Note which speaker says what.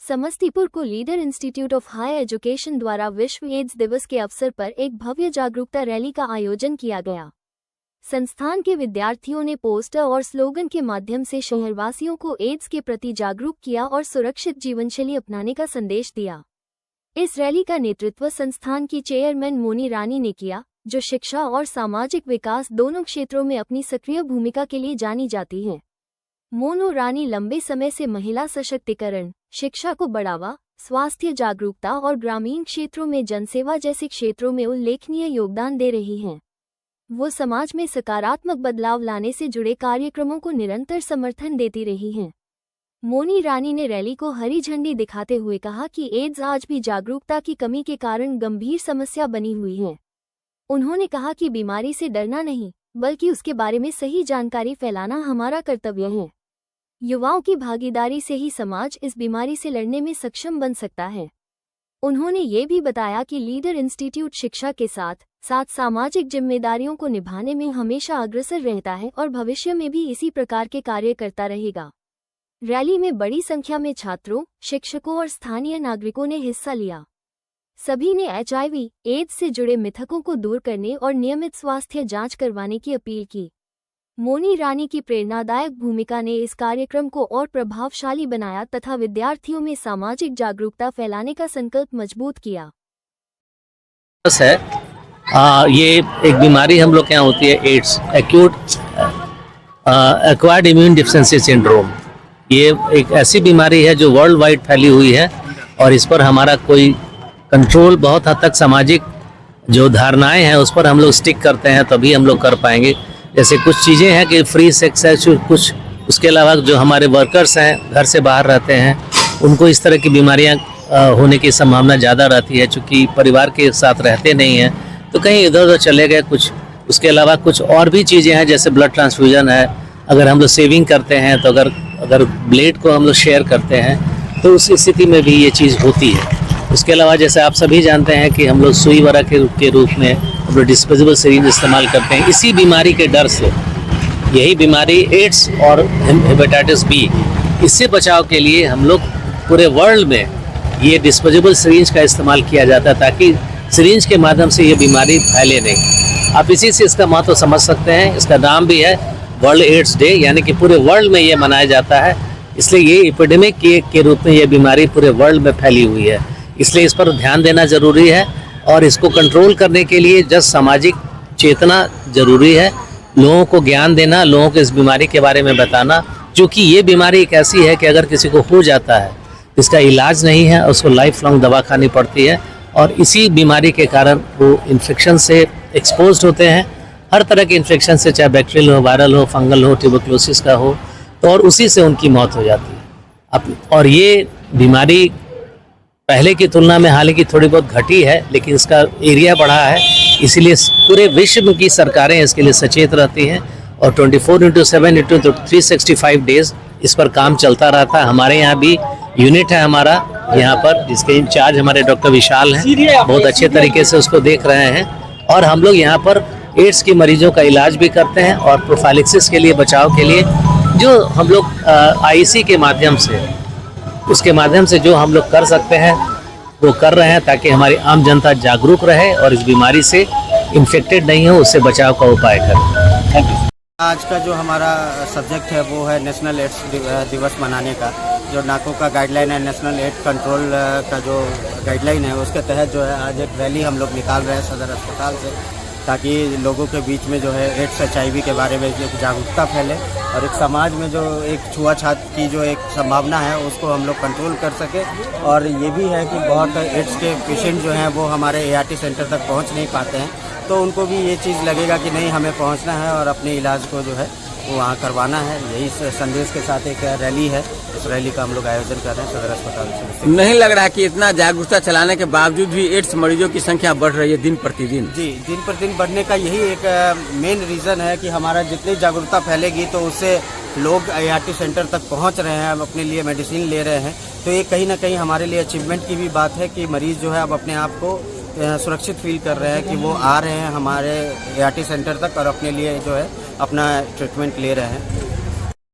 Speaker 1: समस्तीपुर को leader institute of higher education द्वारा विश्व एड्स दिवस के अवसर पर एक भव्य जागरूकता रैली का आयोजन किया गया। संस्थान के विद्यार्थियों ने पोस्टर और स्लोगन के माध्यम से शहरवासियों को एड्स के प्रति जागरूक किया और सुरक्षित जीवनशैली अपनाने का संदेश दिया। इस रैली का नेतृत्व संस्थान की चेयरमैन मोनी रानी ने किया, जो शिक्षा और सामाजिक विकास दोनों क्षेत्रों में अपनी सक्रिय भूमिका के लिए जानी जाती हैं। मोनो रानी लंबे समय से महिला सशक्तिकरण, शिक्षा को बढ़ावा, स्वास्थ्य जागरूकता और ग्रामीण क्षेत्रों में जनसेवा जैसे क्षेत्रों में उल्लेखनीय योगदान दे रही हैं। वो समाज में सकारात्मक बदलाव लाने से जुड़े कार्यक्रमों को निरंतर समर्थन देती रही हैं। मोनी रानी ने रैली को हरी झंडी दिखाते हुए कहा कि एड्स आज भी जागरूकता की कमी के कारण गंभीर समस्या बनी हुई है। उन्होंने कहा कि बीमारी से डरना नहीं, बल्कि उसके बारे में सही जानकारी फैलाना हमारा कर्तव्य है। युवाओं की भागीदारी से ही समाज इस बीमारी से लड़ने में सक्षम बन सकता है। उन्होंने ये भी बताया कि लीडर इंस्टीट्यूट शिक्षा के साथ साथ सामाजिक जिम्मेदारियों को निभाने में हमेशा अग्रसर रहता है और भविष्य में भी इसी प्रकार के कार्य करता रहेगा। रैली में बड़ी संख्या में छात्रों, शिक्षकों और स्थानीय नागरिकों ने हिस्सा लिया। सभी ने HIV, एड्स से जुड़े मिथकों को दूर करने और नियमित स्वास्थ्य जांच करवाने की अपील की। मोनी रानी की प्रेरणादायक भूमिका ने इस कार्यक्रम को और प्रभावशाली बनाया तथा विद्यार्थियों में सामाजिक जागरूकता फैलाने का संकल्प मजबूत किया।
Speaker 2: ये एक बीमारी हम लोग के यहाँ होती है, AIDS, acute acquired immune deficiency syndrome. ये एक ऐसी बीमारी है जो वर्ल्ड वाइड फैली हुई है और इस पर हमारा कोई कंट्रोल, बहुत हद तक सामाजिक जो धारणाएं हैं उस पर हम लोग स्टिक करते हैं, तभी हम लोग कर पाएंगे। जैसे कुछ चीज़ें हैं कि फ्री सेक्स है कुछ, उसके अलावा जो हमारे वर्कर्स हैं, घर से बाहर रहते हैं, उनको इस तरह की बीमारियां होने की संभावना ज़्यादा रहती है, चूँकि परिवार के साथ रहते नहीं हैं तो कहीं इधर उधर चले गए कुछ। उसके अलावा कुछ और भी चीज़ें हैं, जैसे ब्लड ट्रांसफ्यूजन है, अगर हम लोग सेविंग करते हैं तो अगर ब्लेड को हम लोग शेयर करते हैं तो उस स्थिति में भी ये चीज़ होती है। उसके अलावा जैसे आप सभी जानते हैं कि हम लोग सुई वगैरह के रूप में हम लोग डिस्पोजेबल सिरिंज इस्तेमाल करते हैं। इसी बीमारी के डर से, यही बीमारी एड्स और हेपेटाइटिस बी, इससे बचाव के लिए हम लोग पूरे वर्ल्ड में ये डिस्पोजेबल सिरिंज का इस्तेमाल किया जाता है, ताकि सिरिंज के माध्यम से ये बीमारी फैले नहीं। आप इसी से इसका महत्व समझ सकते हैं। इसका नाम भी है वर्ल्ड एड्स डे, यानी कि पूरे वर्ल्ड में ये मनाया जाता है। इसलिए ये एपिडेमिक के रूप में ये बीमारी पूरे वर्ल्ड में फैली हुई है, इसलिए इस पर ध्यान देना ज़रूरी है और इसको कंट्रोल करने के लिए जब सामाजिक चेतना ज़रूरी है, लोगों को ज्ञान देना, लोगों को इस बीमारी के बारे में बताना, क्योंकि ये बीमारी एक ऐसी है कि अगर किसी को हो जाता है, इसका इलाज नहीं है, उसको लाइफ लॉन्ग दवा खानी पड़ती है और इसी बीमारी के कारण वो इन्फेक्शन से एक्सपोज्ड होते हैं, हर तरह के इन्फेक्शन से, चाहे बैक्टीरियल हो, वायरल हो, फंगल हो, ट्यूबरक्लोसिस का हो, तो और उसी से उनकी मौत हो जाती है। और ये बीमारी पहले की तुलना में हालांकि थोड़ी बहुत घटी है, लेकिन इसका एरिया बढ़ा है, इसीलिए पूरे विश्व की सरकारें इसके लिए सचेत रहती हैं और 24/7 365 डेज इस पर काम चलता रहता है। हमारे यहाँ भी यूनिट है हमारा यहाँ पर, जिसके इंचार्ज हमारे डॉक्टर विशाल हैं, बहुत अच्छे तरीके से उसको देख रहे हैं और हम लोग यहाँ पर एड्स के मरीजों का इलाज भी करते हैं और प्रोफाइलिक्सिस के लिए, बचाव के लिए जो हम लोग IEC के माध्यम से, उसके माध्यम से जो हम लोग कर सकते हैं वो कर रहे हैं, ताकि हमारी आम जनता जागरूक रहे और इस बीमारी से इन्फेक्टेड नहीं हो, उससे बचाव का उपाय करें। Thank you.
Speaker 3: आज का जो हमारा सब्जेक्ट है वो है नेशनल एड्स दिवस मनाने का। जो नाको का गाइडलाइन है, नेशनल एड्स कंट्रोल का जो गाइडलाइन है, उसके तहत जो है आज एक रैली हम लोग निकाल रहे हैं सदर अस्पताल से, ताकि लोगों के बीच में जो है एड्स HIV के बारे में एक जागरूकता फैले और एक समाज में जो एक छुआछूत की जो एक संभावना है उसको हम लोग कंट्रोल कर सके। और ये भी है कि बहुत एड्स के पेशेंट जो हैं वो हमारे ART सेंटर तक पहुंच नहीं पाते हैं, तो उनको भी ये चीज़ लगेगा कि नहीं, हमें पहुंचना है और अपने इलाज को जो है वो वहाँ करवाना है। यही संदेश के साथ एक रैली है, इस रैली का हम लोग आयोजन कर रहे हैं सदर अस्पताल से।
Speaker 4: नहीं लग रहा कि इतना जागरूकता चलाने के बावजूद भी एड्स मरीजों की संख्या बढ़ रही है दिन प्रतिदिन?
Speaker 3: जी, दिन प्रतिदिन बढ़ने का यही एक मेन रीज़न है कि हमारा जितनी जागरूकता फैलेगी तो उससे लोग ART सेंटर तक पहुँच रहे हैं, अब अपने लिए मेडिसिन ले रहे हैं, तो ये कहीं ना कहीं हमारे लिए अचीवमेंट की भी बात है कि मरीज़ जो है अब अपने आप को सुरक्षित फील कर रहे हैं कि वो आ रहे हैं हमारे ART सेंटर तक और अपने लिए जो है अपना ट्रीटमेंट ले रहे हैं।